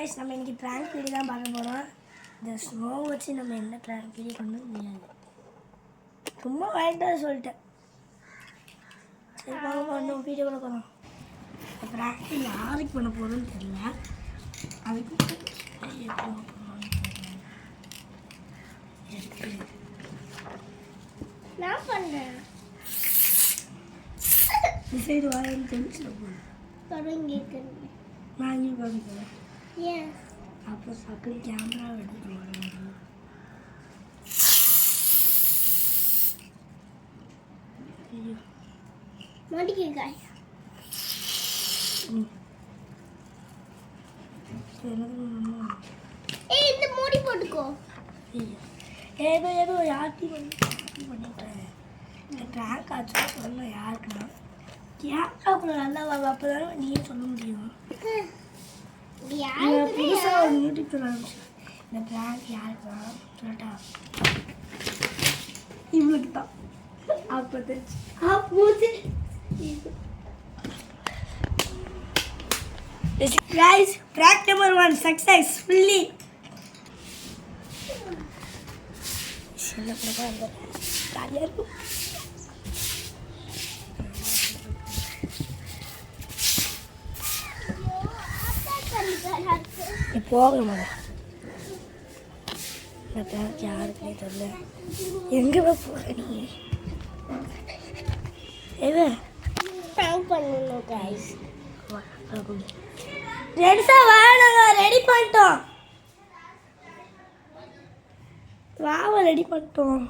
Guys நம்ம இன்னைக்கு prank video தான் பார்க்க போறோம். இந்த ஸ்னோ வச்சு நம்ம என்ன prank வீடியோ பண்ண முடியாது. சும்மா வாயிட்டா சொல்லிட்டேன். சரி வாங்க நம்ம வீடியோக்குள்ள போலாம். prank யாருக்கு பண்ண போறோம்னு தெரியல. அதுக்கு நான் பண்றேன். சரி வாங்க டென்ஷன் போடு. தொடங்கி இருக்கேன். நான் இங்க பாருங்க. Yes. அப்போ சக்கரை கேமரா எடுத்துட்டு ஐயோ மாட்டிக்கே गाइस ஏய் இந்த மூடி போட்டுக்கோ ஏதோ யார்ட்டி பண்ணிட்டேன் இந்த ட்ராக் ஆச்சு சொல்ல யாருக்குன்னா கேமராக்குள்ள நல்லா அப்போதான் நீயே சொல்ல முடியும் புதுசாக ஒரு யூடியூப் சேனல் இந்த ப்ராங்க் யாருக்கு சொல்லட்டா இவளுக்கு தான் அப்போ தெரிஞ்சு guys prank number 1 successfully சின்ன படமா அந்த காலியா இருக்கு போகணும் இந்த பேங்க் யாருக்குமே தெரியல எங்கே போகிற நீ எது பேங்க் பண்ணணும் கைஸ் ரெடிஸா வாங்க ரெடி பண்ணிட்டோம் வாவ ரெடி பண்ணிட்டோம்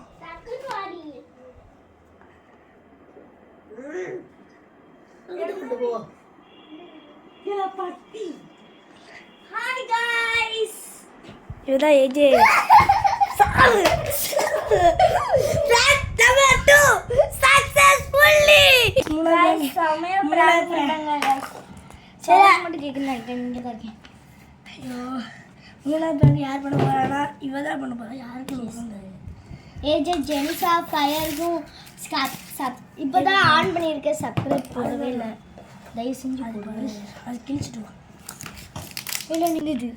எடுத்துட்டு போ ஏ பட்டி Hi guys. Yuda AJ. Prank number 2 successfully. Guys, samaya prank பண்ணங்க guys. சரி மட்டும் கேக்குறேன் இங்க தான். ஐயோ. மூணாவது prank யார் பண்ண போறானா? இவ தான் பண்ண போறா. யாருக்கு தெரியாது. AJ ஜெனிசா ஃபயர்கு இப்போதான் ஆன் பண்ணிருக்கேன் சப்ஸ்கிரைப் பண்ணவே இல்ல. தயவு செஞ்சு போடுங்க. அது கிழிச்சிட்டு வா. இல்ல நிக்குது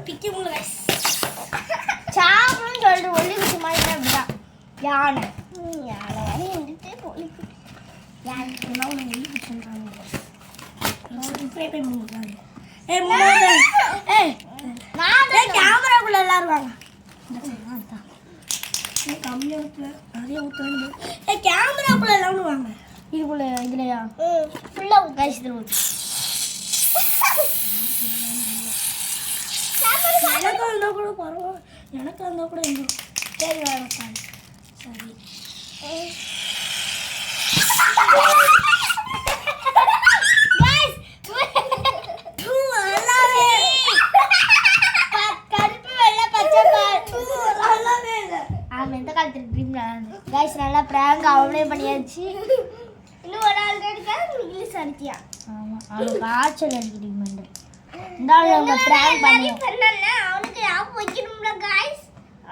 பிக்கி முள்ள गाइस சாப்பிடுன்னு சொல்லிட்டு ஒல்லி குச்சி மாதிரி அப்படிதான் யானை வந்துட்டே போலிக்கு யானை நான் ஒல்லி குச்சின்றாங்க போய் மூடுறாங்க ஏய் மூடு ஏய் நான் கேமராக்குள்ள எல்லாரும் வாங்க இந்த சைடு தான் ஏய் கம்மியா ஊத்துற நிறைய ஊத்துறீங்க ஏய் கேமராக்குள்ள எல்லாரும் வாங்க இதுலயா ஃபுல்லா गाइस இதுல ஊத்து எனக்கு இருந்தால் கூட பரவாயில்ல எனக்கு இருந்தால் கூட எங்க சரி வேறு சரி எந்த காலத்துல ட்ரீம் கைஸ் நல்லா பிராங்க் அவளே பண்ணியாச்சு இன்னும் ஒரு ஆள் இங்கிலீஷ் அடிக்கியா ஆமாம் அவனுக்கு ஆச்சல் அடிக்கிறீங்க இந்தால நம்ம பிராங்க் பண்ணல அவனுக்கு ஆப் வைக்கணும்ல गाइस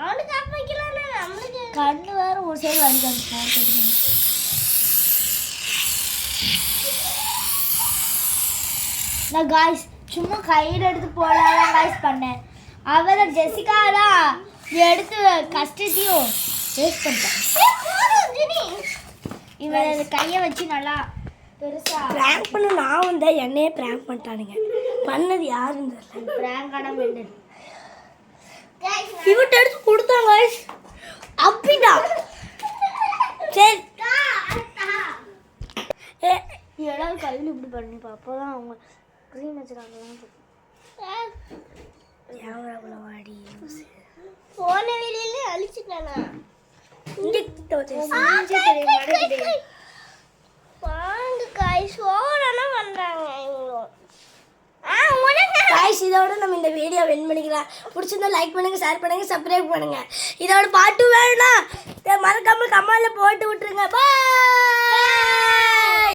அவனுக்கு ஆப் வைக்கலனா நமக்கு கண்ணு வேற ஒரு சைடு வலிக்குது பாத்துட்டு நான் गाइस சும்மா கையில எடுத்து போடலாம் गाइस பண்ணேன் அவள ஜெசிகாடா எடுத்து கஷ்டத்தையும் வேஸ்ட் பண்ணிட்டான் இவள கையை வச்சு நல்லா பெருசா பிராங்க் பண்ண நான் வந்தா என்னையே பிராங்க் பண்ணிட்டானுங்க பண்ணது யாருன்னு தெரியல பிராங்க் ஆட வேண்டியது இவட்ட எடுத்து கொடுத்தாங்க गाइस அப்படிடா சரி ஏடா கையில இப்படி பண்ணி பாப்போம் அவங்க க்ரீன் வச்சிராங்கலாம் கேமராக்குள்ள வாடி போன வெளியில அழிச்சிட்டானா இங்க கிட்ட வச்சு செஞ்சு தெரிய மாட்டேங்குது பாங்க गाइस ஓரனா பண்றாங்க இவங்க गाइस இதோட நம்ம இந்த வீடியோ வென் பண்ணிக்கலாம் பிடிச்சிருந்தா லைக் பண்ணுங்க ஷேர் பண்ணுங்க சப்ஸ்கிரைப் பண்ணுங்க இதோட பாட்டு வேணும்னா மறக்காம கமெண்ட்ல போட்டு விட்டுருங்க பை